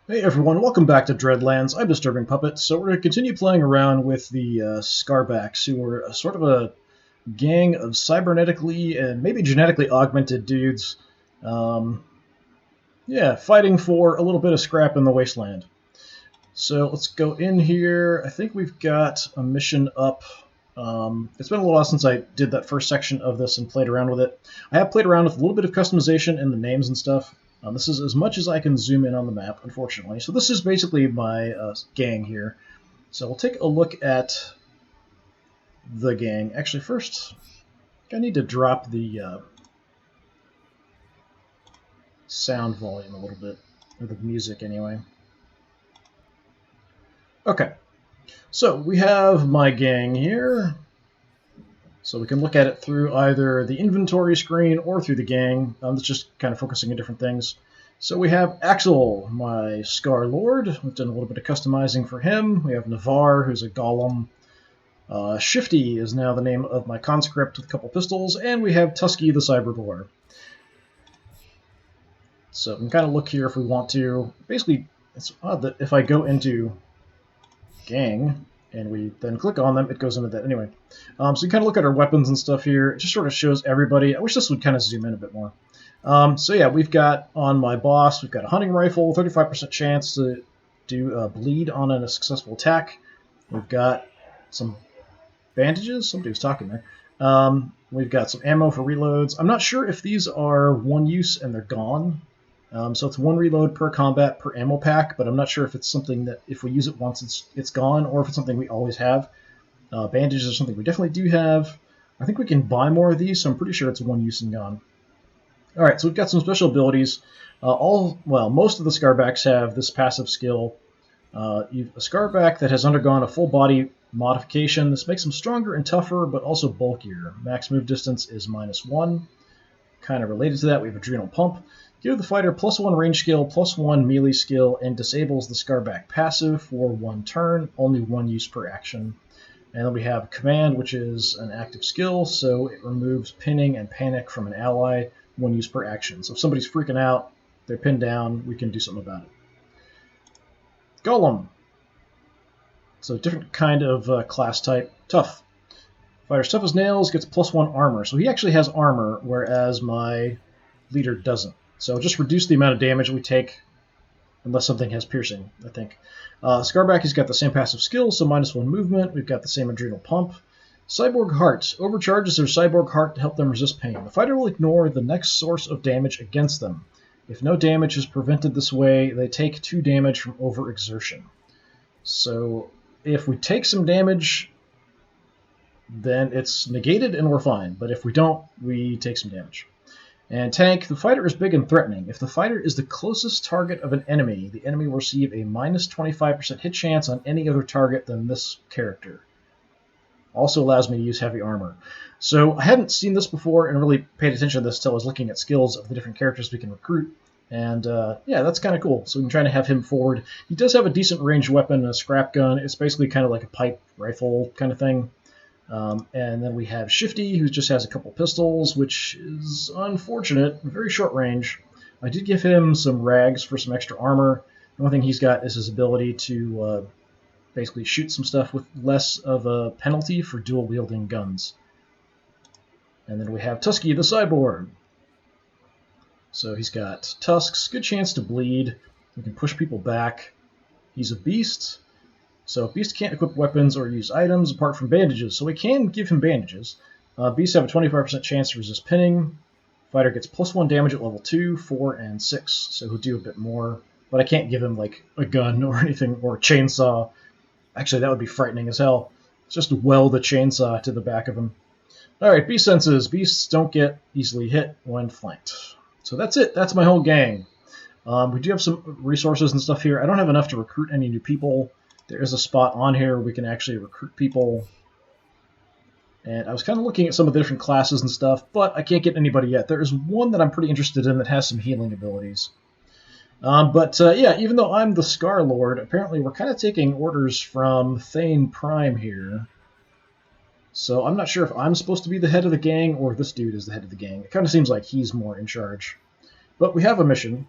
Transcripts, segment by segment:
Hey everyone, welcome back to Dreadlands. I'm DisturbingPuppet. So we're going to continue playing around with the Scarbacks, who are sort of a gang of cybernetically and maybe genetically augmented dudes. Um, yeah, fighting for a little bit of scrap in the wasteland. So let's go in here. I think we've got a mission up. It's been a little while since I did that first section of this and played around with it. I have played around with a little bit of customization in the names and stuff. This is as much as I can zoom in on the map, unfortunately. So this is basically my gang here. So we'll take a look at the gang. Actually, first, I need to drop the sound volume a little bit, or the music anyway. Okay, so we have my gang here. So we can look at it through either the inventory screen or through the gang. It's just kind of focusing on different things. So we have Axel, my Scar Lord. We've done a little bit of customizing for him. We have Navarre, who's a golem. Shifty is now the name of my conscript with a couple pistols. And we have Tusky, the cyberboar. So we can kind of look here if we want to. Basically, it's odd that if I go into gang, and we then click on them, it goes into that anyway. So you kind of look at our weapons and stuff here. It just sort of shows everybody. I wish this would kind of zoom in a bit more. So yeah, we've got on my boss, we've got a hunting rifle, 35% chance to do bleed on a successful attack. We've got some bandages. Somebody was talking there. We've got some ammo for reloads. I'm not sure if these are one use and they're gone. So it's one reload per combat per ammo pack, but I'm not sure if it's something that if we use it once it's gone, or if it's something we always have. Bandages are something we definitely do have. I think we can buy more of these, so I'm pretty sure it's one use and gone. All right, so we've got some special abilities. Most of the Scarbacks have this passive skill. You've a Scarback that has undergone a full body modification. This makes them stronger and tougher, but also bulkier. Max move distance is -1. Kind of related to that, we have Adrenal Pump. Give the fighter +1 range skill, +1 melee skill, and disables the Scarback passive for 1 turn, only 1 use per action. And then we have Command, which is an active skill, so it removes pinning and panic from an ally, 1 use per action. So if somebody's freaking out, they're pinned down, we can do something about it. Golem. So different kind of class type. Tough. Fighter's tough as nails, gets +1 armor. So he actually has armor, whereas my leader doesn't. So just reduce the amount of damage we take, unless something has piercing, I think. Scarback has got the same passive skill, so -1 movement. We've got the same Adrenal Pump. Cyborg Heart. Overcharges their Cyborg Heart to help them resist pain. The fighter will ignore the next source of damage against them. If no damage is prevented this way, they take 2 damage from overexertion. So if we take some damage, then it's negated and we're fine. But if we don't, we take some damage. And tank, the fighter is big and threatening. If the fighter is the closest target of an enemy, the enemy will receive a -25% hit chance on any other target than this character. Also allows me to use heavy armor. So I hadn't seen this before and really paid attention to this until I was looking at skills of the different characters we can recruit. And yeah, that's kind of cool. So we can try to have him forward. He does have a decent ranged weapon, a scrap gun. It's basically kind of like a pipe rifle kind of thing. And then we have Shifty, who just has a couple pistols, which is unfortunate, very short range. I did give him some rags for some extra armor. The only thing he's got is his ability to basically shoot some stuff with less of a penalty for dual-wielding guns. And then we have Tusky, the cyborg. So he's got tusks, good chance to bleed. He can push people back. He's a beast. So Beast can't equip weapons or use items apart from bandages, so we can give him bandages. Beasts have a 25% chance to resist pinning. Fighter gets +1 damage at level 2, 4, and 6, so he'll do a bit more. But I can't give him like a gun or anything, or a chainsaw. Actually, that would be frightening as hell. Just weld a chainsaw to the back of him. Alright, beast senses. Beasts don't get easily hit when flanked. So that's it. That's my whole gang. We do have some resources and stuff here. I don't have enough to recruit any new people. There is a spot on here where we can actually recruit people. And I was kind of looking at some of the different classes and stuff, but I can't get anybody yet. There is one that I'm pretty interested in that has some healing abilities. Yeah, even though I'm the Scar Lord, apparently we're kind of taking orders from Thane Prime here. So I'm not sure if I'm supposed to be the head of the gang or if this dude is the head of the gang. It kind of seems like he's more in charge. But we have a mission.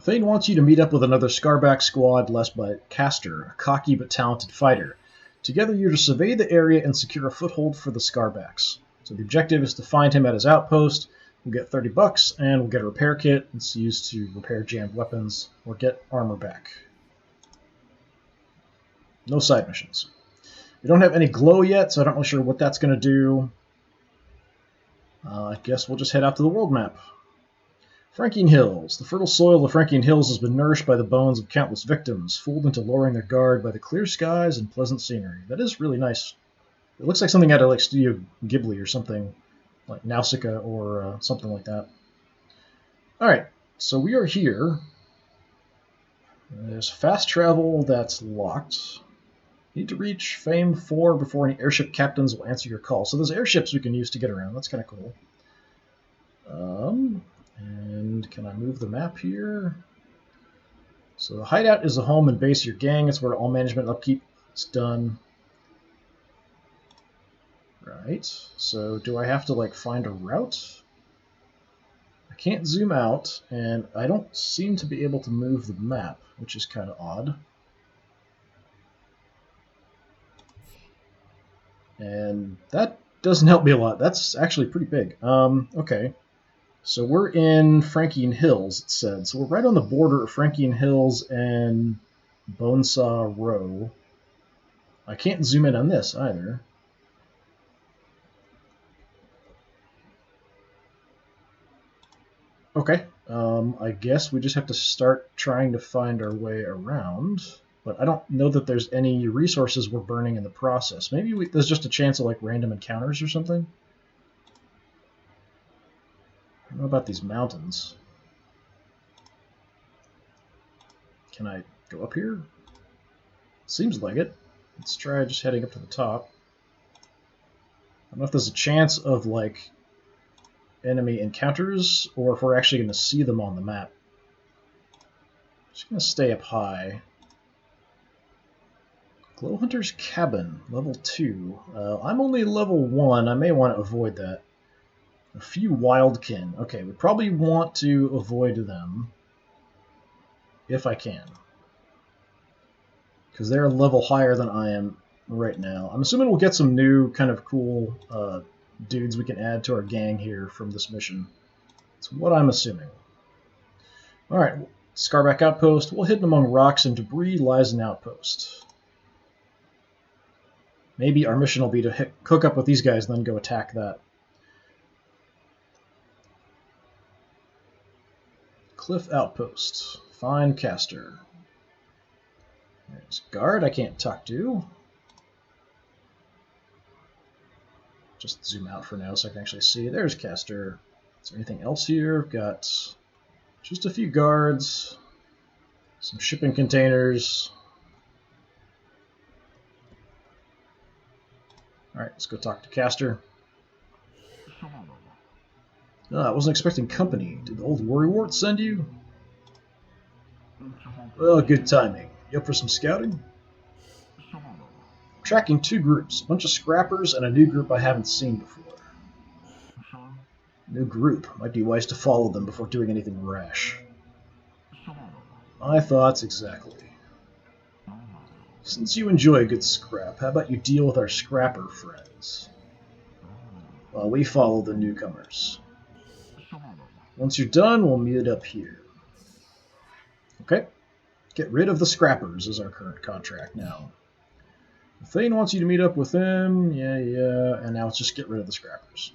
Thane wants you to meet up with another Scarback squad led by Caster, a cocky but talented fighter. Together you're to survey the area and secure a foothold for the Scarbacks. So the objective is to find him at his outpost. We'll get $30 and we'll get a repair kit. It's used to repair jammed weapons or get armor back. No side missions. We don't have any glow yet, so I'm not really sure what that's going to do. I guess we'll just head out to the world map. Frankian Hills. The fertile soil of Frankian Hills has been nourished by the bones of countless victims, fooled into lowering their guard by the clear skies and pleasant scenery. That is really nice. It looks like something out of like Studio Ghibli or something, like Nausicaa or something like that. Alright, so we are here. There's fast travel that's locked. Need to reach Fame 4 before any airship captains will answer your call. So there's airships we can use to get around. That's kind of cool. And can I move the map here? So the hideout is the home and base of your gang. It's where all management upkeep is done. Right. So do I have to like find a route? I can't zoom out, and I don't seem to be able to move the map, which is kind of odd. And that doesn't help me a lot. That's actually pretty big. Okay. So we're in Frankian Hills, it said. So we're right on the border of Frankian Hills and Bonesaw Row. I can't zoom in on this either. Okay. I guess we just have to start trying to find our way around. But I don't know that there's any resources we're burning in the process. Maybe there's just a chance of like random encounters or something. I don't know about these mountains. Can I go up here? Seems like it. Let's try just heading up to the top. I don't know if there's a chance of like enemy encounters or if we're actually going to see them on the map. Just going to stay up high. GLOWHUNTE'S cabin, level 2. I'm only level 1. I may want to avoid that. A few wildkin. Okay, we probably want to avoid them if I can, because they're a level higher than I am right now. I'm assuming we'll get some new kind of cool dudes we can add to our gang here from this mission. That's what I'm assuming. Alright, Scarback Outpost. Well, hidden among rocks and debris lies an outpost. Maybe our mission will be to hook up with these guys and then go attack that. Cliff Outpost. Find Caster. There's guard I can't talk to. Just zoom out for now so I can actually see. There's Caster. Is there anything else here? We've got just a few guards, some shipping containers. Alright, let's go talk to Caster. I wasn't expecting company. Did the old Worrywart send you? Well, good timing. You up for some scouting? I'm tracking 2 groups, a bunch of scrappers and a new group I haven't seen before. New group. Might be wise to follow them before doing anything rash. My thoughts exactly. Since you enjoy a good scrap, how about you deal with our scrapper friends? While we follow the newcomers. Once you're done, we'll meet up here. Okay. Get rid of the scrappers is our current contract now. Thane wants you to meet up with them. Yeah. And now let's just get rid of the scrappers.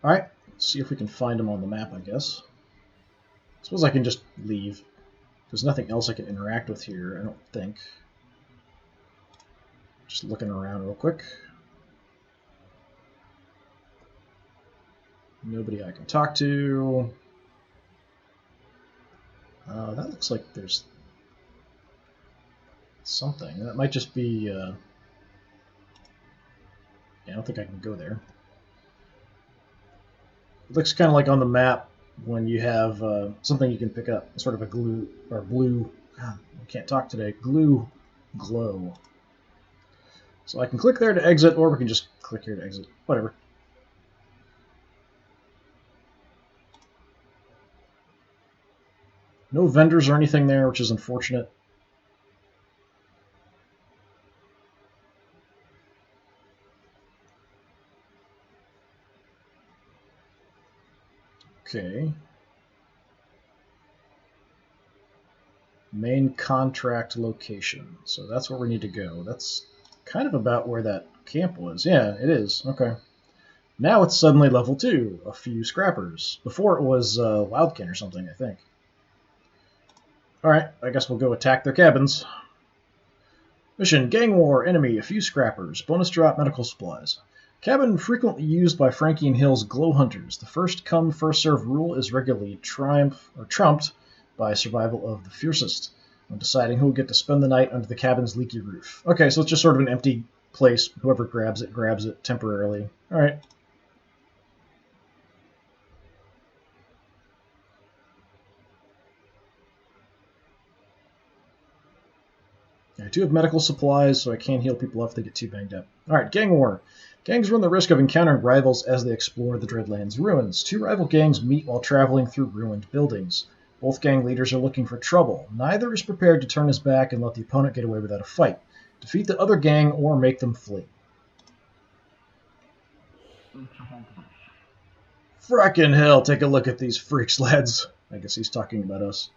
Alright. See if we can find them on the map, I guess. I suppose I can just leave. There's nothing else I can interact with here, I don't think. Just looking around real quick. Nobody I can talk to. That looks like there's something. That might just be... yeah, I don't think I can go there. It looks kind of like on the map when you have something you can pick up. Sort of a glue, or blue... I can't talk today. Glow. So I can click there to exit, or we can just click here to exit. Whatever. No vendors or anything there, which is unfortunate. Okay. Main contract location. So that's where we need to go. That's kind of about where that camp was. Yeah, it is. Okay. Now it's suddenly level 2. A few scrappers. Before it was Loudkin or something, I think. Alright, I guess we'll go attack their cabins. Mission, gang war, enemy, a few scrappers. Bonus drop, medical supplies. Cabin frequently used by Frankian Hill's Glowhunters. The first come, first served rule is regularly trumped by survival of the fiercest when deciding who will get to spend the night under the cabin's leaky roof. Okay, so it's just sort of an empty place. Whoever grabs it temporarily. Alright. I do have medical supplies, so I can't heal people if they get too banged up. Alright, gang war. Gangs run the risk of encountering rivals as they explore the Dreadlands ruins. 2 rival gangs meet while traveling through ruined buildings. Both gang leaders are looking for trouble. Neither is prepared to turn his back and let the opponent get away without a fight. Defeat the other gang or make them flee. Frickin' hell, take a look at these freaks, lads. I guess he's talking about us.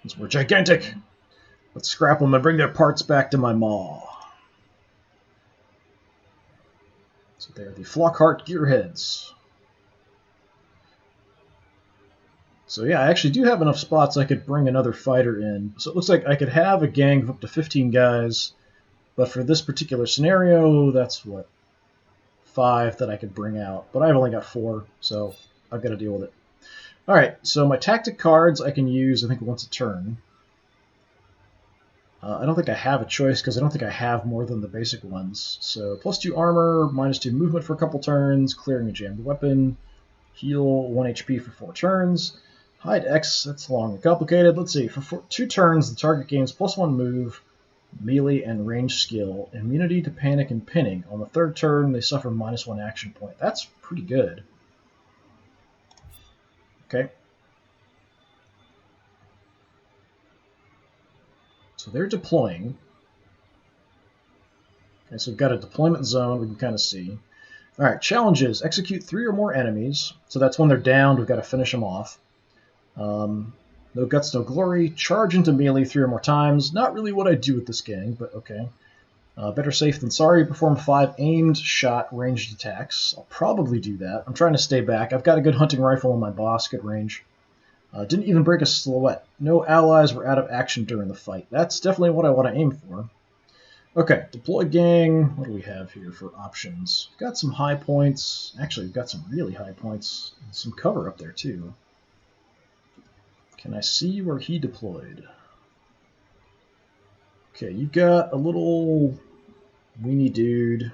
Because we're gigantic. Let's scrap them and bring their parts back to my maw. So they're the Flockhart Gearheads. So yeah, I actually do have enough spots I could bring another fighter in. So it looks like I could have a gang of up to 15 guys, but for this particular scenario, that's what, 5 that I could bring out. But I've only got 4, so I've got to deal with it. Alright, so my tactic cards I can use, I think, once a turn. I don't think I have a choice because I don't think I have more than the basic ones. So +2 armor, -2 movement for a couple turns, clearing a jammed weapon, heal 1 HP for 4 turns. Hide X, that's long and complicated. Let's see, for 2 turns, the target gains +1 move, melee, and range skill, immunity to panic and pinning. On the 3rd turn, they suffer -1 action point. That's pretty good. Okay. So they're deploying. Okay, so we've got a deployment zone we can kind of see. All right, challenges. Execute 3 or more enemies. So that's when they're downed. We've got to finish them off. No guts, no glory. Charge into melee 3 or more times. Not really what I do with this gang, but okay. Better safe than sorry. Perform 5 aimed shot ranged attacks. I'll probably do that. I'm trying to stay back. I've got a good hunting rifle on my boss, good range. Didn't even break a silhouette. No allies were out of action during the fight. That's definitely what I want to aim for. Okay, deploy gang. What do we have here for options? We've got some high points. Actually, we've got some really high points. And some cover up there, too. Can I see where he deployed? Okay, you've got a little weenie dude.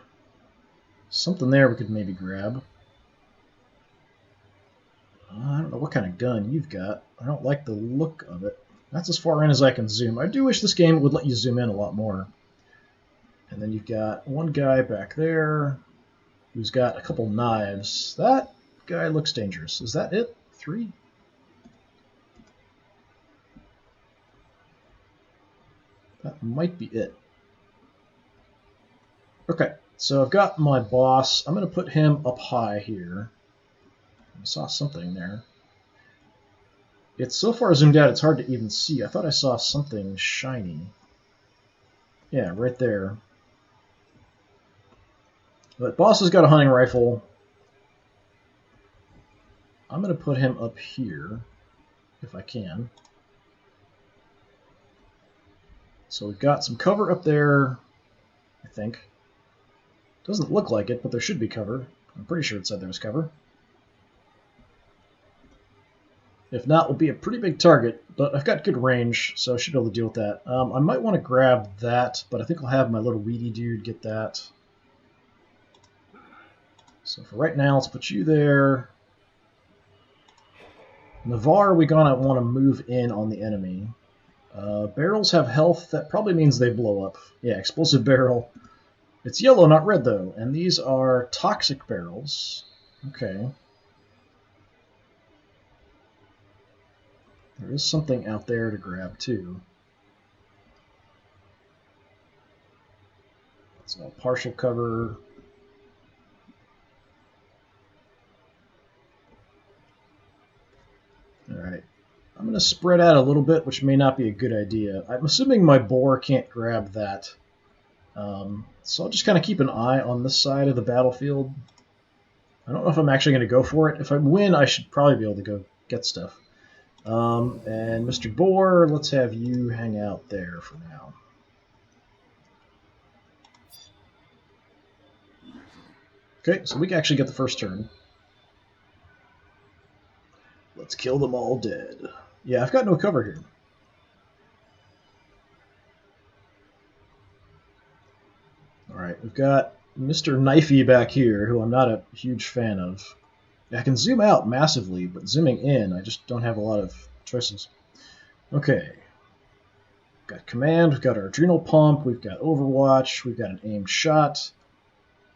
Something there we could maybe grab. I don't know what kind of gun you've got. I don't like the look of it. That's as far in as I can zoom. I do wish this game would let you zoom in a lot more. And then you've got one guy back there who's got a couple knives. That guy looks dangerous. Is that it? 3? That might be it. Okay, so I've got my boss. I'm going to put him up high here. I saw something there. It's so far zoomed out it's hard to even see. I thought I saw something shiny. Yeah, right there. But boss has got a hunting rifle. I'm going to put him up here, if I can. So we've got some cover up there, I think. Doesn't look like it, but there should be cover. I'm pretty sure it said there was cover. If not, we'll be a pretty big target, but I've got good range, so I should be able to deal with that. I might want to grab that, but I think I'll have my little weedy dude get that. So for right now, let's put you there. Navarre, we're going to want to move in on the enemy. Barrels have health. That probably means they blow up. Yeah, explosive barrel. It's yellow, not red, though. And these are toxic barrels. Okay. There is something out there to grab, too. It's all partial cover. Alright. I'm going to spread out a little bit, which may not be a good idea. I'm assuming my boar can't grab that. So I'll just kind of keep an eye on this side of the battlefield. I don't know if I'm actually going to go for it. If I win, I should probably be able to go get stuff. And Mr. Boar, let's have you hang out there for now. Okay, so we can actually get the first turn. Let's kill them all dead. Yeah, I've got no cover here. Alright, we've got Mr. Knifey back here, who I'm not a huge fan of. I can zoom out massively, but zooming in, I just don't have a lot of choices. Okay. We've got command, we've got our adrenal pump, we've got overwatch, we've got an aimed shot.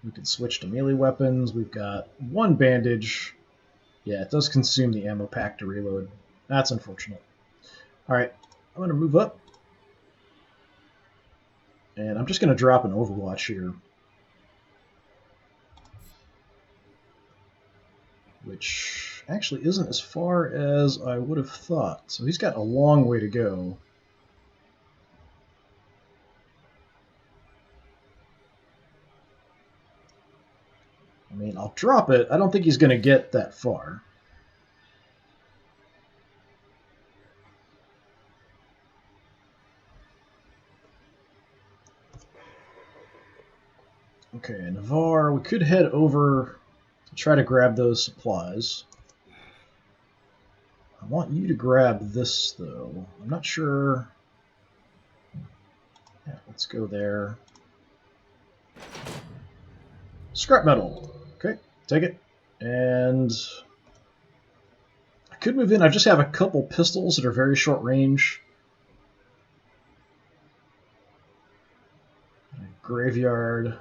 We can switch to melee weapons. We've got one bandage. Yeah, it does consume the ammo pack to reload. That's unfortunate. Alright, I'm going to move up. And I'm just going to drop an overwatch here. Which actually isn't as far as I would have thought. So he's got a long way to go. I mean, I'll drop it. I don't think he's going to get that far. Okay, Navarre, we could head over to try to grab those supplies. I want you to grab this, though. I'm not sure. Yeah, let's go there. Scrap metal. Okay, take it. And I could move in. I just have a couple pistols that are very short range. Graveyard.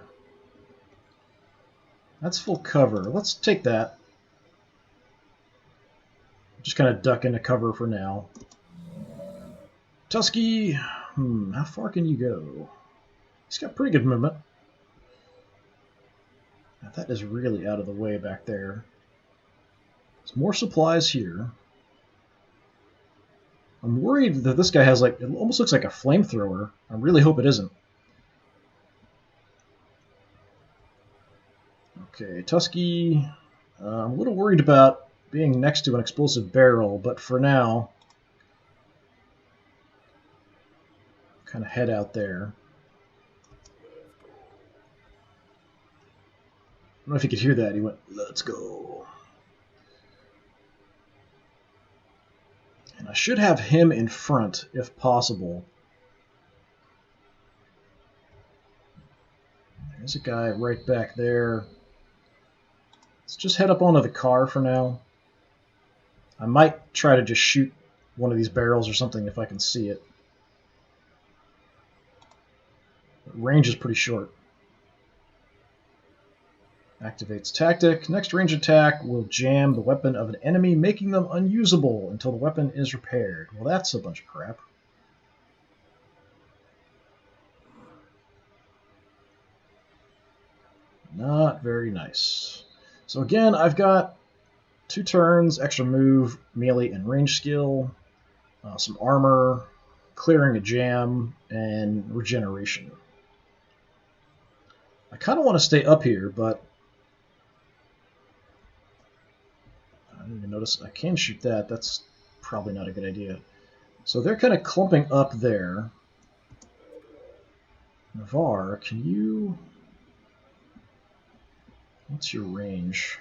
That's full cover. Let's take that. Just kind of duck into cover for now. Tusky. How far can you go? He's got pretty good movement. Now that is really out of the way back there. There's more supplies here. I'm worried that this guy has, like, it almost looks like a flamethrower. I really hope it isn't. Okay, Tusky. I'm a little worried about being next to an explosive barrel, but for now, kind of head out there. I don't know if you could hear that. He went, "Let's go." And I should have him in front, if possible. There's a guy right back there. Let's just head up onto the car for now. I might try to just shoot one of these barrels or something if I can see it. The range is pretty short. Activates tactic. Next range attack will jam the weapon of an enemy, making them unusable until the weapon is repaired. Well, that's a bunch of crap. Not very nice. So again, I've got 2 turns, extra move, melee, and range skill, some armor, clearing a jam, and regeneration. I kind of want to stay up here, but I didn't even notice I can shoot that. That's probably not a good idea. So they're kind of clumping up there. Navarre, can you... What's your range?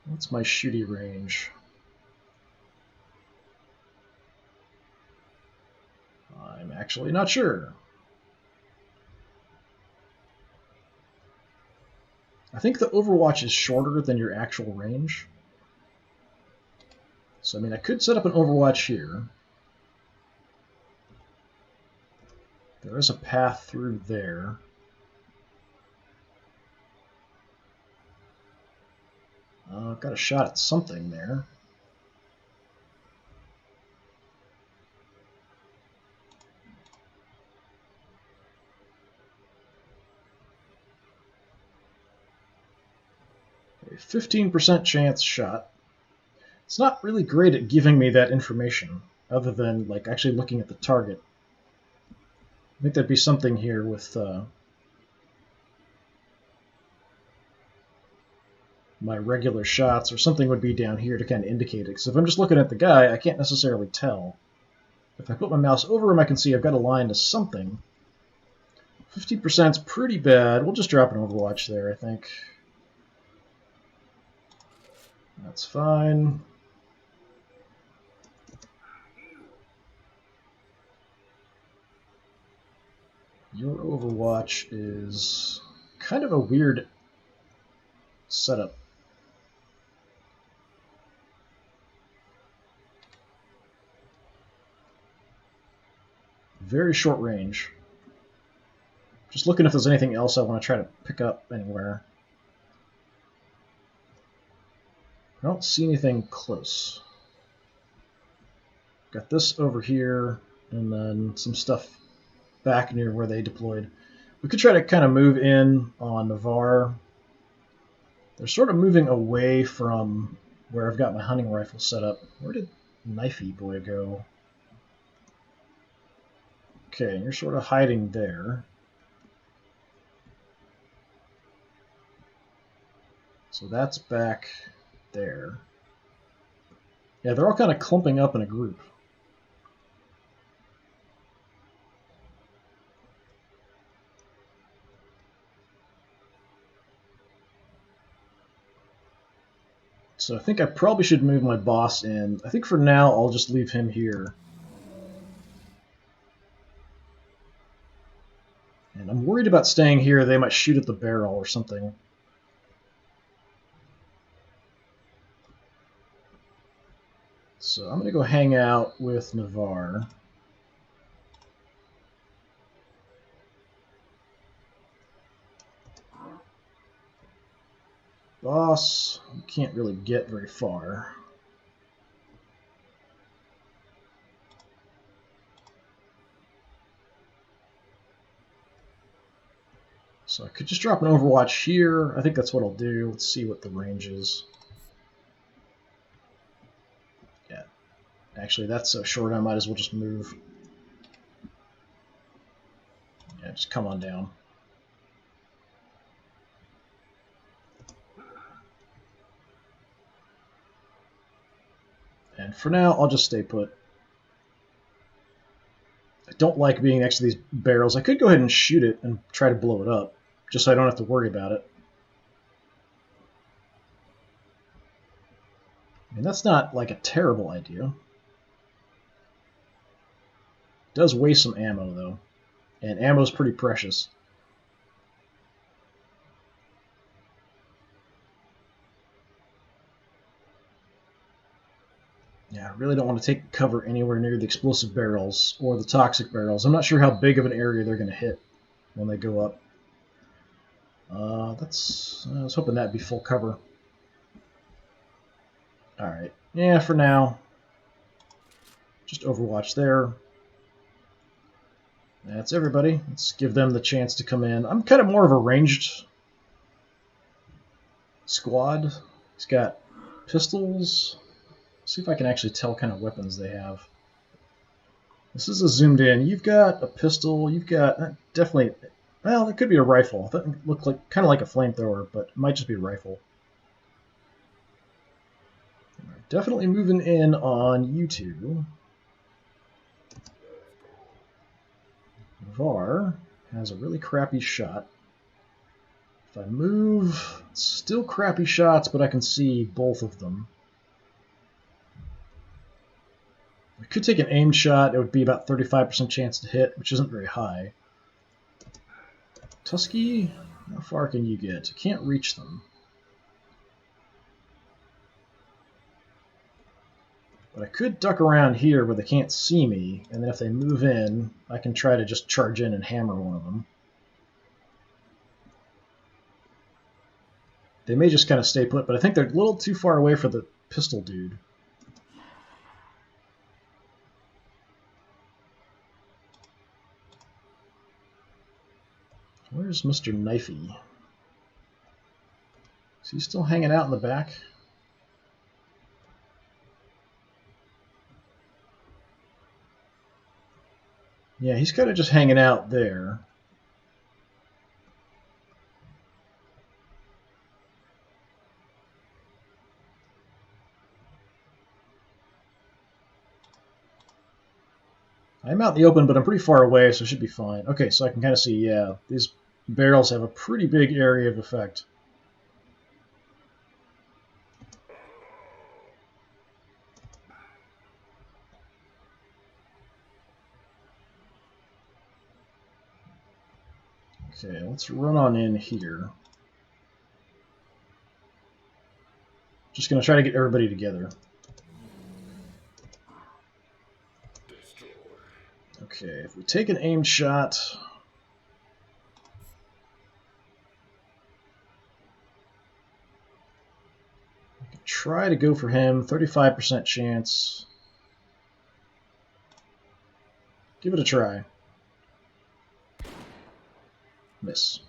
What's my shooty range? I'm actually not sure. I think the Overwatch is shorter than your actual range. So, I mean, I could set up an Overwatch here. There is a path through there. Got a shot at something there. A 15% chance shot. It's not really great at giving me that information, other than like actually looking at the target. I think there'd be something here with my regular shots, or something would be down here to kind of indicate it. Because if I'm just looking at the guy, I can't necessarily tell. If I put my mouse over him, I can see I've got a line to something. 50% is pretty bad. We'll just drop an Overwatch there, I think. That's fine. Your Overwatch is kind of a weird setup. Very short range. Just looking if there's anything else I want to try to pick up anywhere. I don't see anything close. Got this over here, and then some stuff back near where they deployed. We could try to kind of move in on Navarre. They're sort of moving away from where I've got my hunting rifle set up. Where did Knifey Boy go? Okay, you're sort of hiding there. So that's back there. Yeah, they're all kind of clumping up in a group. So I think I probably should move my boss in. I think for now I'll just leave him here. And I'm worried about staying here. They might shoot at the barrel or something. So I'm going to go hang out with Navarre. Boss, you can't really get very far. So I could just drop an Overwatch here. I think that's what I'll do. Let's see what the range is. Yeah. Actually, that's so short I might as well just move. Yeah, just come on down. And for now, I'll just stay put. I don't like being next to these barrels. I could go ahead and shoot it and try to blow it up, just so I don't have to worry about it. And that's not like a terrible idea. It does waste some ammo, though. And ammo's pretty precious. Yeah, I really don't want to take cover anywhere near the explosive barrels or the toxic barrels. I'm not sure how big of an area they're going to hit when they go up. I was hoping that'd be full cover. Alright, yeah, for now. Just Overwatch there. That's everybody. Let's give them the chance to come in. I'm kind of more of a ranged squad. He's got pistols. Let's see if I can actually tell what kind of weapons they have. This is a zoomed in. You've got a pistol. You've got definitely. Well, it could be a rifle. That looked like kind of like a flamethrower, but it might just be a rifle. Definitely moving in on you two. Var has a really crappy shot. If I move, it's still crappy shots, but I can see both of them. I could take an aimed shot. It would be about 35% chance to hit, which isn't very high. Tusky, how far can you get? I can't reach them. But I could duck around here where they can't see me, and then if they move in, I can try to just charge in and hammer one of them. They may just kind of stay put, but I think they're a little too far away for the pistol dude. Where's Mr. Knifey? Is he still hanging out in the back? Yeah, he's kind of just hanging out there. I'm out in the open, but I'm pretty far away, so it should be fine. Okay, so I can kind of see, yeah, these barrels have a pretty big area of effect. Okay, let's run on in here. Just going to try to get everybody together. Okay, if we take an aimed shot... I can try to go for him. 35% chance. Give it a try. Miss.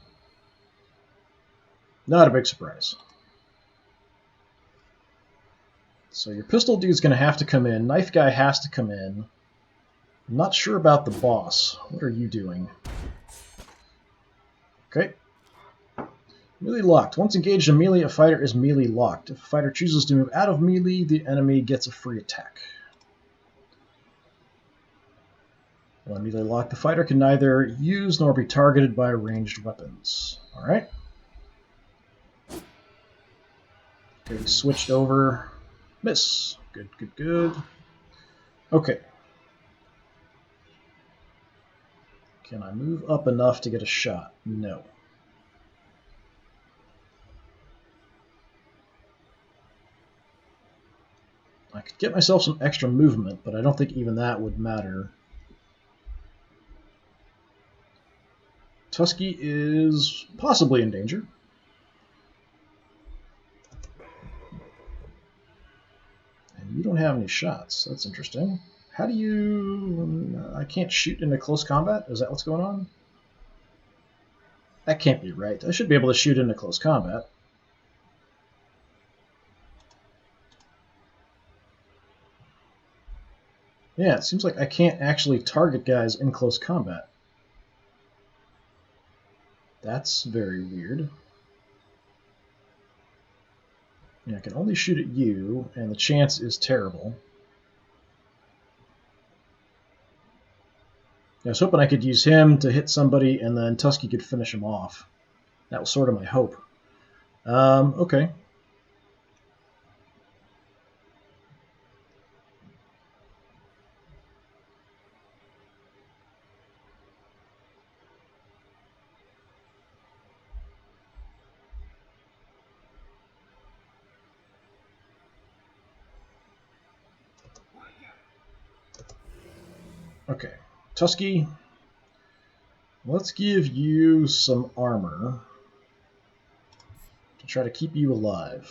Not a big surprise. So your pistol dude's going to have to come in. Knife guy has to come in. I'm not sure about the boss. What are you doing? Okay. Melee locked. Once engaged in melee, a fighter is melee locked. If a fighter chooses to move out of melee, the enemy gets a free attack. While melee locked, the fighter can neither use nor be targeted by ranged weapons. Alright. Okay, switched over. Miss. Good, good, good. Okay. Can I move up enough to get a shot? No. I could get myself some extra movement, but I don't think even that would matter. Tusky is possibly in danger. And you don't have any shots. That's interesting. How do you... I can't shoot into close combat? Is that what's going on? That can't be right. I should be able to shoot into close combat. Yeah, it seems like I can't actually target guys in close combat. That's very weird. Yeah, I can only shoot at you, and the chance is terrible. I was hoping I could use him to hit somebody, and then Tusky could finish him off. That was sort of my hope. Okay. Okay, Tusky, let's give you some armor to try to keep you alive.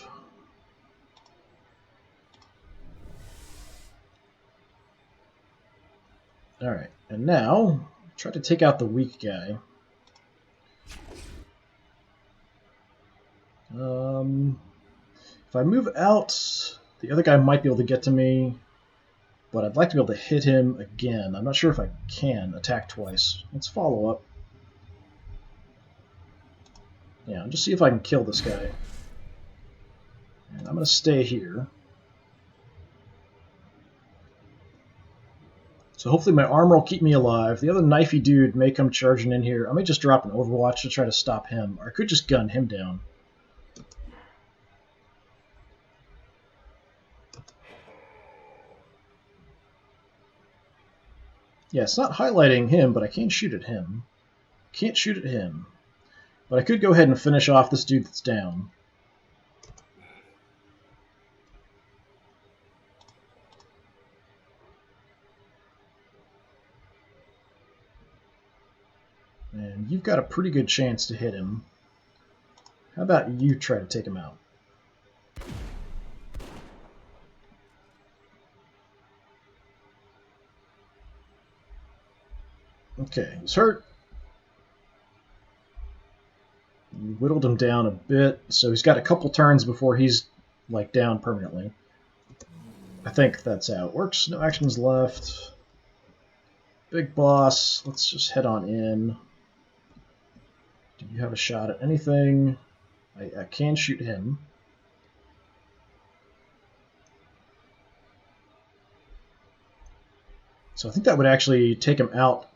Alright, and now, try to take out the weak guy. If I move out, the other guy might be able to get to me, but I'd like to be able to hit him again. I'm not sure if I can attack twice. Let's follow up. Yeah, just see if I can kill this guy. And I'm going to stay here. So hopefully my armor will keep me alive. The other knifey dude may come charging in here. I may just drop an Overwatch to try to stop him, or I could just gun him down. Yeah, it's not highlighting him, but I can shoot at him. Can't shoot at him. But I could go ahead and finish off this dude that's down. And you've got a pretty good chance to hit him. How about you try to take him out? Okay, he's hurt. You whittled him down a bit, so he's got a couple turns before he's like down permanently. I think that's how it works. No actions left. Big boss. Let's just head on in. Do you have a shot at anything? I can shoot him. So I think that would actually take him out.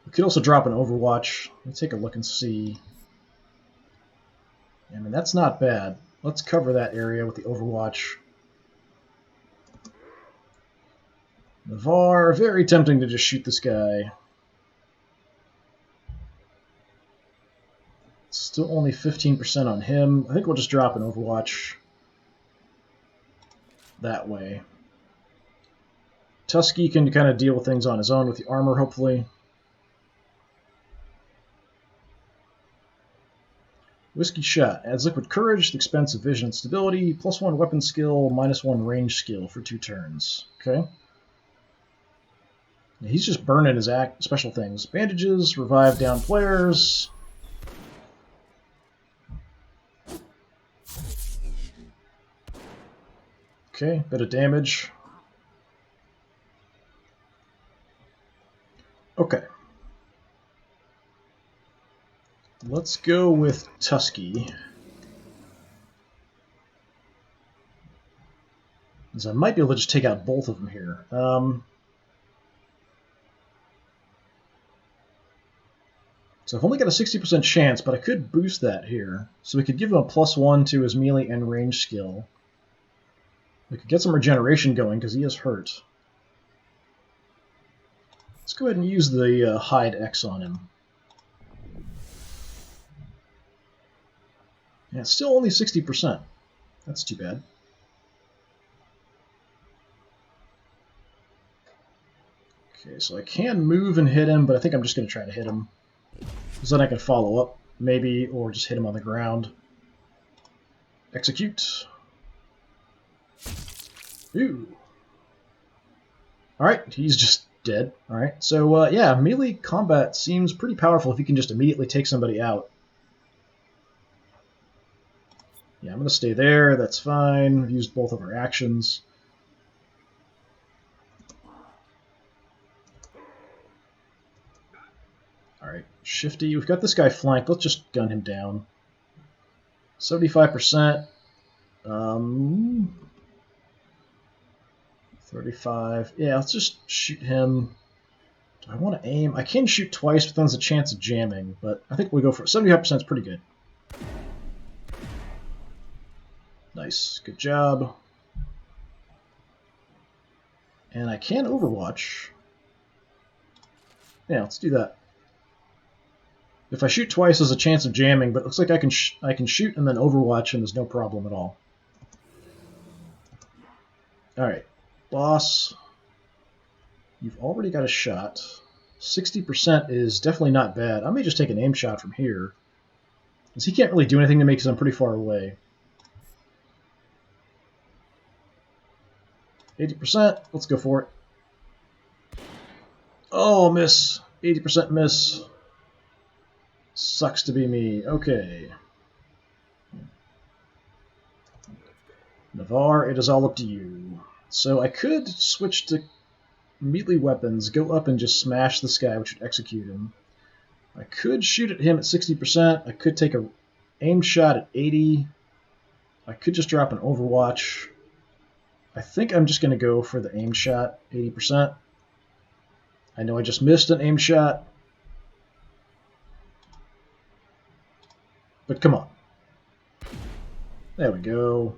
We could also drop an Overwatch. Let me take a look and see. I mean, that's not bad. Let's cover that area with the Overwatch. Navarre, very tempting to just shoot this guy. Still only 15% on him. I think we'll just drop an Overwatch that way. Tusky can kind of deal with things on his own with the armor, hopefully. Whiskey Shot adds liquid courage at the expense of vision and stability, +1 weapon skill, -1 range skill for 2 turns. Okay. He's just burning his special things. Bandages, revive down players. Okay, bit of damage. Okay. Let's go with Tusky. Because I might be able to just take out both of them here. So I've only got a 60% chance, but I could boost that here. So we could give him a +1 to his melee and range skill. We could get some regeneration going because he is hurt. Let's go ahead and use the Hide X on him. Yeah, it's still only 60%. That's too bad. Okay, so I can move and hit him, but I think I'm just going to try to hit him. Because then I can follow up, maybe, or just hit him on the ground. Execute. Ooh. Alright, he's just dead. Alright, so yeah, melee combat seems pretty powerful if you can just immediately take somebody out. Yeah, I'm going to stay there. That's fine. We've used both of our actions. Alright, Shifty. We've got this guy flanked. Let's just gun him down. 75%. 35. Yeah, let's just shoot him. Do I want to aim? I can shoot twice, but then there's a chance of jamming. But I think we'll go for it. 75% is pretty good. Nice. Good job. And I can Overwatch. Yeah, let's do that. If I shoot twice, there's a chance of jamming, but it looks like I can shoot and then Overwatch, and there's no problem at all. Alright. Boss. You've already got a shot. 60% is definitely not bad. I may just take an aim shot from here. Because he can't really do anything to me because I'm pretty far away. 80%. Let's go for it. Oh, miss. 80% miss. Sucks to be me. Okay. Navarre, it is all up to you. So I could switch to melee weapons, go up and just smash this guy, which would execute him. I could shoot at him at 60%. I could take an aim shot at 80%. I could just drop an Overwatch. I think I'm just going to go for the aim shot, 80%. I know I just missed an aim shot. But come on. There we go.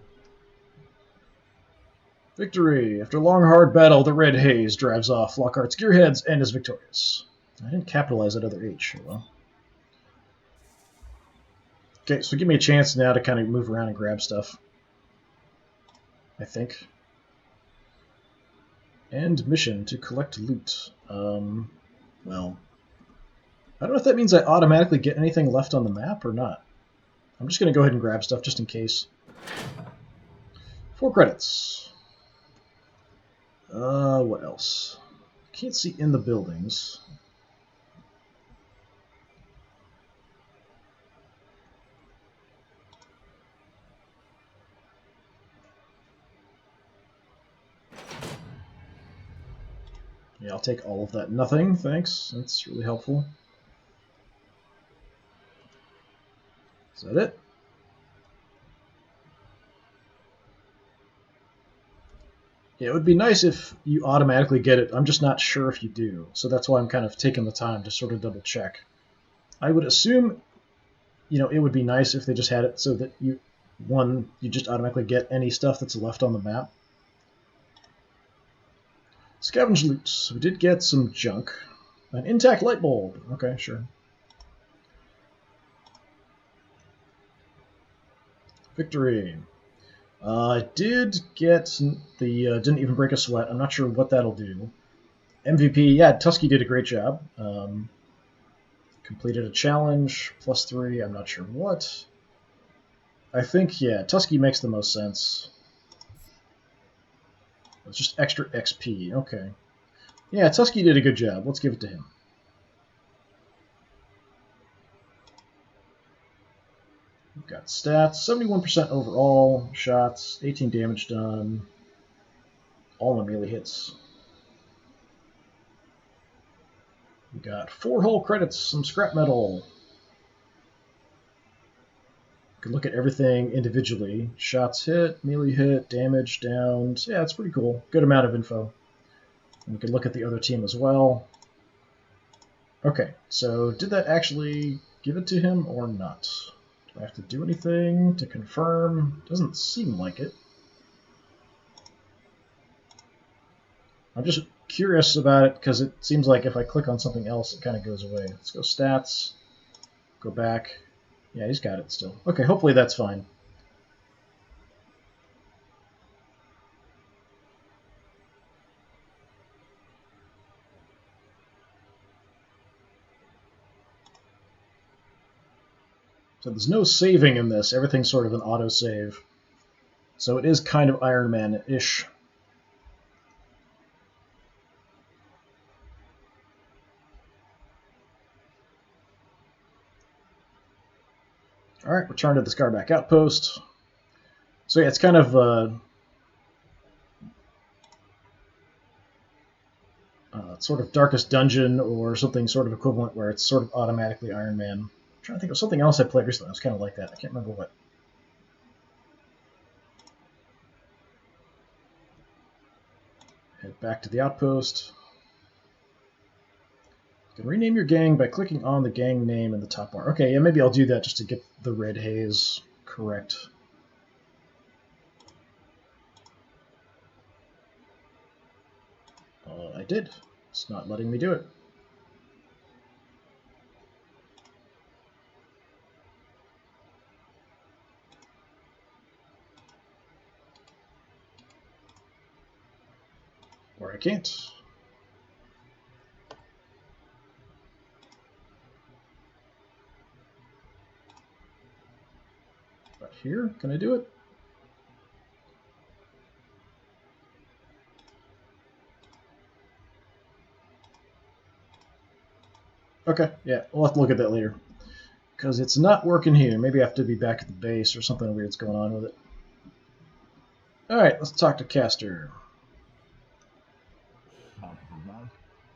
Victory! After a long, hard battle, the red haze drives off Lockhart's gearheads and is victorious. I didn't capitalize that other H. Well. Okay, so give me a chance now to kind of move around and grab stuff. I think. End mission to collect loot. Well, I don't know if that means I automatically get anything left on the map or not. I'm just going to go ahead and grab stuff just in case. 4 credits. What else? Can't see in the buildings. Yeah, I'll take all of that. Nothing, thanks. That's really helpful. Is that it? Yeah, it would be nice if you automatically get it. I'm just not sure if you do. So that's why I'm kind of taking the time to sort of double check. I would assume, it would be nice if they just had it so that you just automatically get any stuff that's left on the map. Scavenge loot. So we did get some junk. An intact light bulb. Okay, sure. Victory. I did get the didn't even break a sweat. I'm not sure what that'll do. MVP. Yeah, Tusky did a great job. Completed a challenge. +3. I'm not sure what. I think, yeah, Tusky makes the most sense. It's just extra XP. Okay. Yeah, Tusky did a good job. Let's give it to him. We've got stats. 71% overall. Shots. 18 damage done. All the melee hits. We got 4 hull credits. Some scrap metal. You can look at everything individually. Shots hit, melee hit, damage, downed. Yeah, it's pretty cool. Good amount of info. And we can look at the other team as well. Okay, so did that actually give it to him or not? Do I have to do anything to confirm? Doesn't seem like it. I'm just curious about it because it seems like if I click on something else, it kind of goes away. Let's go stats, go back. Yeah, he's got it still. Okay, hopefully that's fine. So there's no saving in this. Everything's sort of an autosave. So it is kind of Iron Man-ish. All right, return to the Scarback Outpost. So yeah, it's kind of sort of Darkest Dungeon or something sort of equivalent where it's sort of automatically Iron Man. I'm trying to think of something else I played recently. It was kind of like that. I can't remember what. Head back to the Outpost. You can rename your gang by clicking on the gang name in the top bar. Okay, yeah, maybe I'll do that just to get the red haze correct. I did. It's not letting me do it. Or I can't. But here, can I do it? Okay, yeah, we'll have to look at that later. Because it's not working here. Maybe I have to be back at the base or something weird's going on with it. Alright, let's talk to Caster.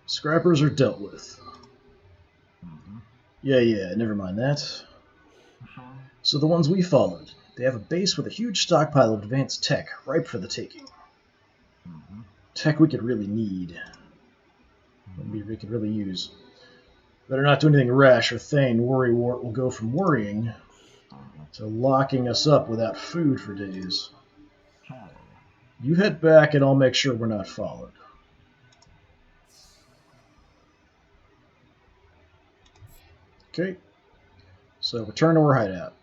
Scrappers are dealt with. Yeah, never mind that. So the ones we followed, they have a base with a huge stockpile of advanced tech, ripe for the taking. Tech we could really need. We could really use. Better not do anything rash or Thane. Worrywart will go from worrying to locking us up without food for days. You head back and I'll make sure we're not followed. Okay. So return to our hideout.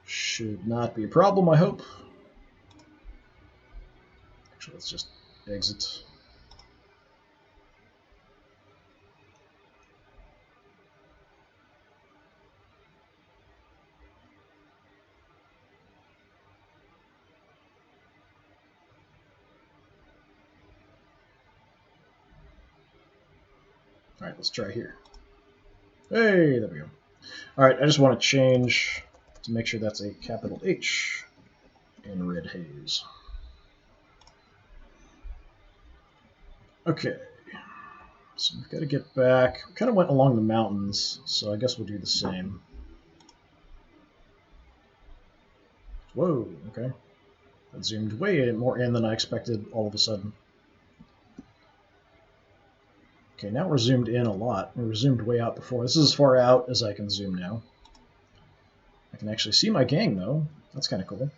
Should not be a problem, I hope. Actually, let's just exit. Alright, let's try here. Hey, there we go. Alright, I just want to change to make sure that's a capital H in red haze. Okay. So we've got to get back. We kind of went along the mountains, so I guess we'll do the same. Whoa, okay. That zoomed way more in than I expected all of a sudden. Okay, now we're zoomed in a lot. We were zoomed way out before. This is as far out as I can zoom now. I can actually see my gang, though. That's kind of cool.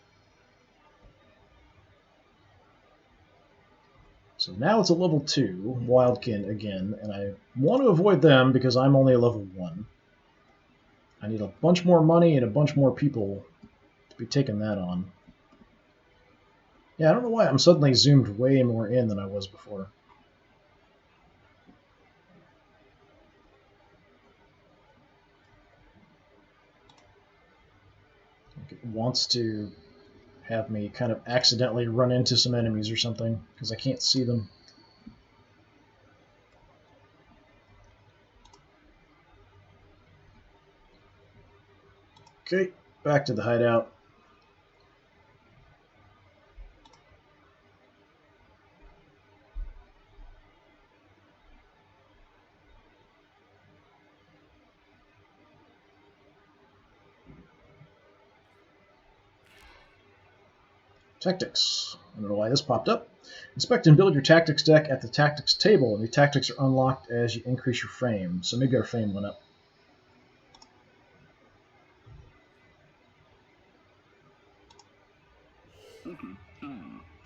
So now it's a level 2, Wildkin again, and I want to avoid them because I'm only a level 1. I need a bunch more money and a bunch more people to be taking that on. Yeah, I don't know why I'm suddenly zoomed way more in than I was before. It wants to have me kind of accidentally run into some enemies or something, because I can't see them. Okay, back to the hideout. Tactics. I don't know why this popped up. Inspect and build your tactics deck at the tactics table, and the tactics are unlocked as you increase your fame. So maybe our fame went up.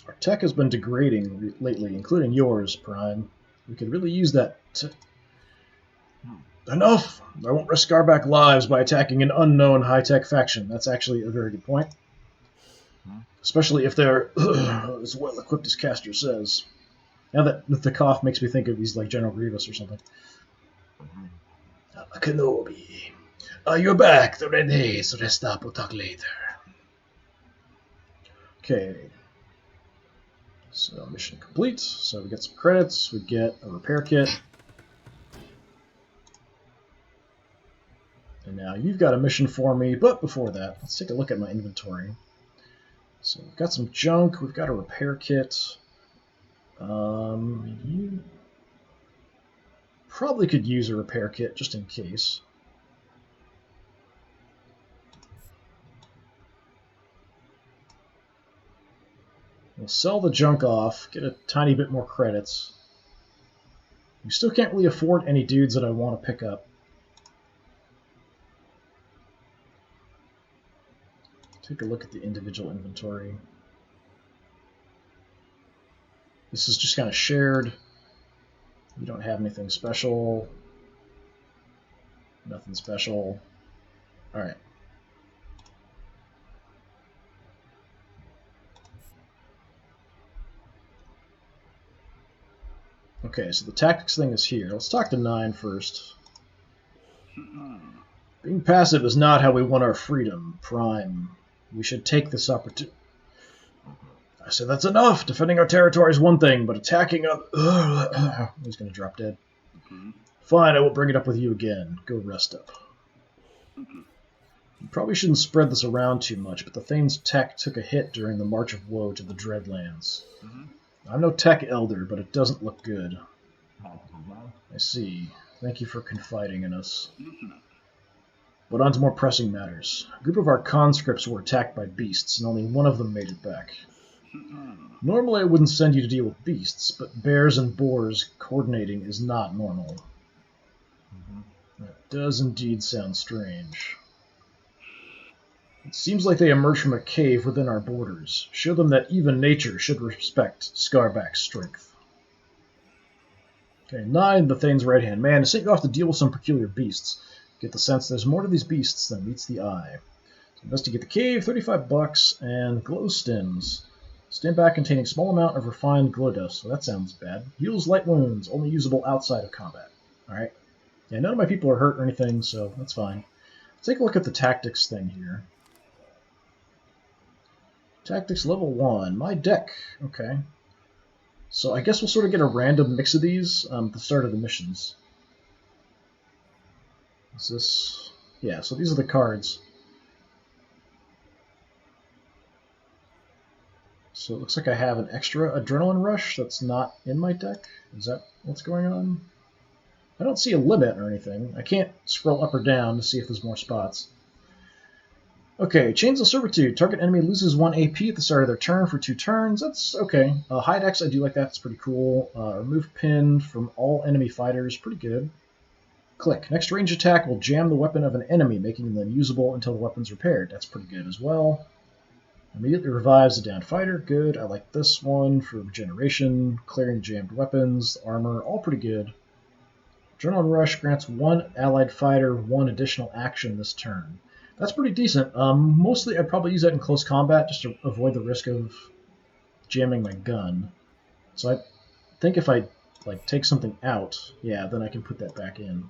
Our tech has been degrading lately, including yours, Prime. We could really use that. Enough! I won't risk Scarback lives by attacking an unknown high-tech faction. That's actually a very good point. Especially if they're as well equipped as Castor says. Now that the cough makes me think of he's like General Grievous or something. Kenobi. You're back. The red haze. Rest up. We'll talk later. Okay. So mission complete. So we get some credits. We get a repair kit. And now you've got a mission for me. But before that, let's take a look at my inventory. So we've got some junk, we've got a repair kit. You probably could use a repair kit just in case. We'll sell the junk off, get a tiny bit more credits. We still can't really afford any dudes that I want to pick up. Take a look at the individual inventory. This is just kind of shared. You don't have anything special. Nothing special. Alright. Okay, so the tactics thing is here. Let's talk to 9 first. Being passive is not how we want our freedom, Prime. We should take this opportunity. I said that's enough. Defending our territory is one thing, but attacking up. He's going to drop dead. Fine, I will bring it up with you again. Go rest up. You probably shouldn't spread this around too much, but the Thane's tech took a hit during the March of Woe to the Dreadlands. I'm no tech elder, but it doesn't look good. I see. Thank you for confiding in us. But on to more pressing matters. A group of our conscripts were attacked by beasts, and only one of them made it back. Normally I wouldn't send you to deal with beasts, but bears and boars coordinating is not normal. That does indeed sound strange. It seems like they emerged from a cave within our borders. Show them that even nature should respect Scarback's strength. Okay, 9, the Thane's right-hand man, to sent you off to deal with some peculiar beasts. Get the sense there's more to these beasts than meets the eye. So investigate the cave, $35, and glow stims. Stim back containing small amount of refined glow dust. So that sounds bad. Heals light wounds, only usable outside of combat. Alright. Yeah, none of my people are hurt or anything, so that's fine. Let's take a look at the tactics thing here. Tactics level 1. My deck. Okay. So I guess we'll sort of get a random mix of these at the start of the missions. Is this... Yeah, so these are the cards. So it looks like I have an extra Adrenaline Rush that's not in my deck. Is that what's going on? I don't see a limit or anything. I can't scroll up or down to see if there's more spots. Okay, Chains of Servitude. Target enemy loses 1 AP at the start of their turn for 2 turns. That's okay. HIDEOUT, I do like that. It's pretty cool. Remove pinned from all enemy fighters. Pretty good. Click. Next range attack will jam the weapon of an enemy, making them unusable until the weapon's repaired. That's pretty good as well. Immediately revives a downed fighter. Good. I like this one for regeneration. Clearing jammed weapons. Armor. All pretty good. Adrenaline Rush grants 1 allied fighter 1 additional action this turn. That's pretty decent. Mostly I'd probably use that in close combat just to avoid the risk of jamming my gun. So I think if I take something out, yeah, then I can put that back in.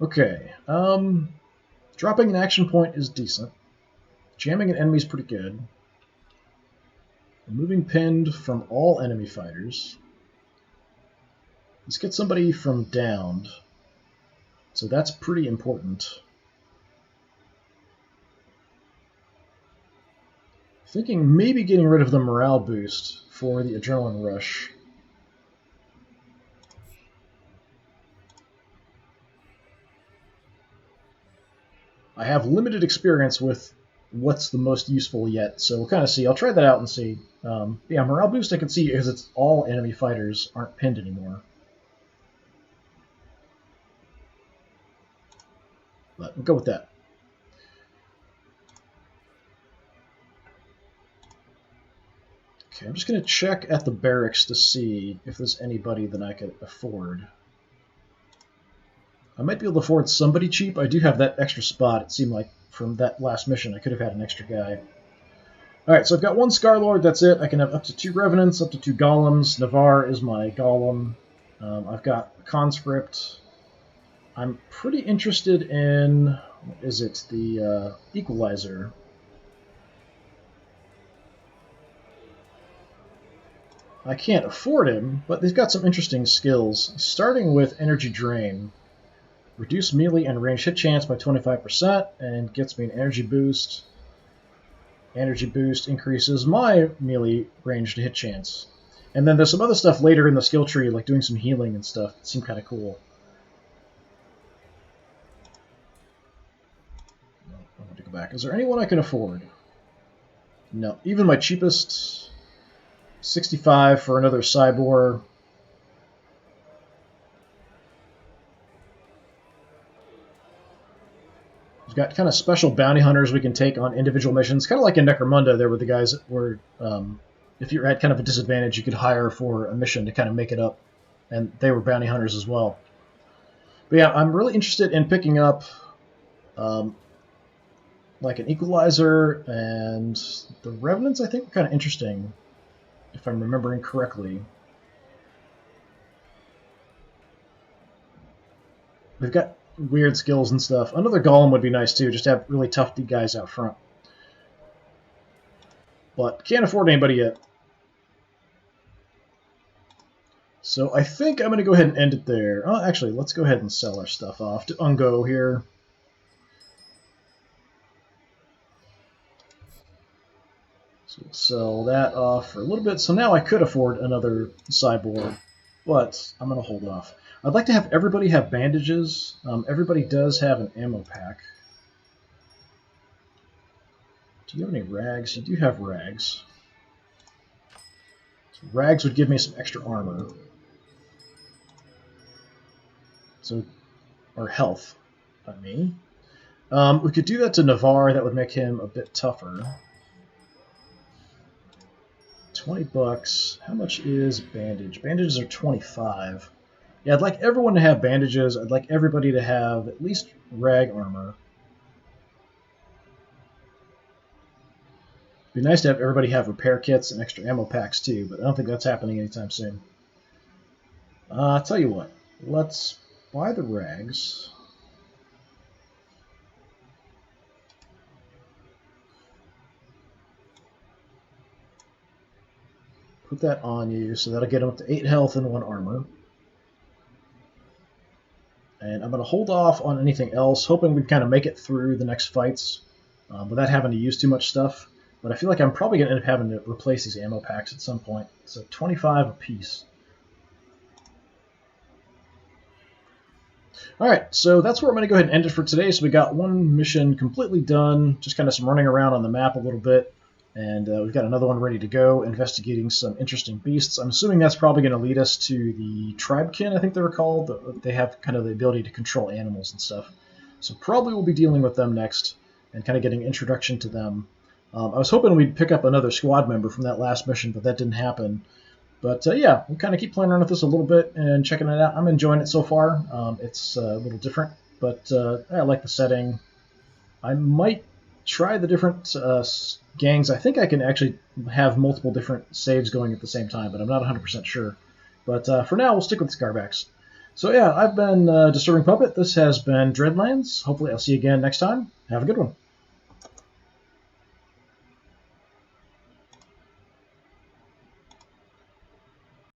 Okay. Dropping an action point is decent. Jamming an enemy is pretty good. Removing pinned from all enemy fighters. Let's get somebody from downed. So that's pretty important. Thinking maybe getting rid of the morale boost for the Adrenaline Rush. I have limited experience with what's the most useful yet, so we'll kind of see. I'll try that out and see. Yeah, morale boost I can see because it's all enemy fighters aren't pinned anymore. But we'll go with that. Okay, I'm just going to check at the barracks to see if there's anybody that I could afford. I might be able to afford somebody cheap. I do have that extra spot. It seemed like from that last mission I could have had an extra guy. Alright, so I've got 1 Scarlord, that's it. I can have up to 2 Revenants, up to 2 Golems. Navarre is my Golem. I've got a Conscript. I'm pretty interested in, what is it, the Equalizer. I can't afford him, but they've got some interesting skills, starting with Energy Drain. Reduce melee and range hit chance by 25% and gets me an energy boost. Energy boost increases my melee range to hit chance. And then there's some other stuff later in the skill tree, like doing some healing and stuff. It seemed kind of cool. No, I want to go back. Is there anyone I can afford? No. Even my cheapest, 65 for another Cyborg. We've got kind of special bounty hunters we can take on individual missions, kind of like in Necromunda. There were the guys that were, if you're at kind of a disadvantage, you could hire for a mission to kind of make it up, and they were bounty hunters as well. But yeah, I'm really interested in picking up like an Equalizer, and the Revenants I think are kind of interesting, if I'm remembering correctly. They've got weird skills and stuff. Another Golem would be nice too, just to have really tough guys out front. But can't afford anybody yet. So I think I'm going to go ahead and end it there. Oh, actually, let's go ahead and sell our stuff off to Ungo here. So we'll sell that off for a little bit. So now I could afford another Cyborg, but I'm going to hold off. I'd like to have everybody have bandages. Everybody does have an ammo pack. Do you have any rags? You do have rags. So rags would give me some extra armor. So, or health, I mean. We could do that to Navarre. That would make him a bit tougher. 20 bucks. How much is bandage? Bandages are 25. Yeah, I'd like everyone to have bandages. I'd like everybody to have at least rag armor. It'd be nice to have everybody have repair kits and extra ammo packs too, but I don't think that's happening anytime soon. I'll tell you what. Let's buy the rags. Put that on you, so that'll get them up to 8 health and 1 armor. And I'm going to hold off on anything else, hoping we kind of make it through the next fights without having to use too much stuff. But I feel like I'm probably going to end up having to replace these ammo packs at some point. So 25 apiece. Alright, so that's where I'm going to go ahead and end it for today. So we got one mission completely done, just kind of some running around on the map a little bit. And we've got another one ready to go, investigating some interesting beasts. I'm assuming that's probably going to lead us to the Tribekin, I think they were called. They have kind of the ability to control animals and stuff. So probably we'll be dealing with them next and kind of getting introduction to them. I was hoping we'd pick up another squad member from that last mission, but that didn't happen. But yeah, we'll kind of keep playing around with this a little bit and checking it out. I'm enjoying it so far. It's a little different, but I like the setting. I might try the different gangs. I think I can actually have multiple different saves going at the same time, but I'm not 100% sure. But for now, we'll stick with Scarbacks. So yeah, I've been Disturbing Puppet. This has been Dreadlands. Hopefully I'll see you again next time. Have a good one.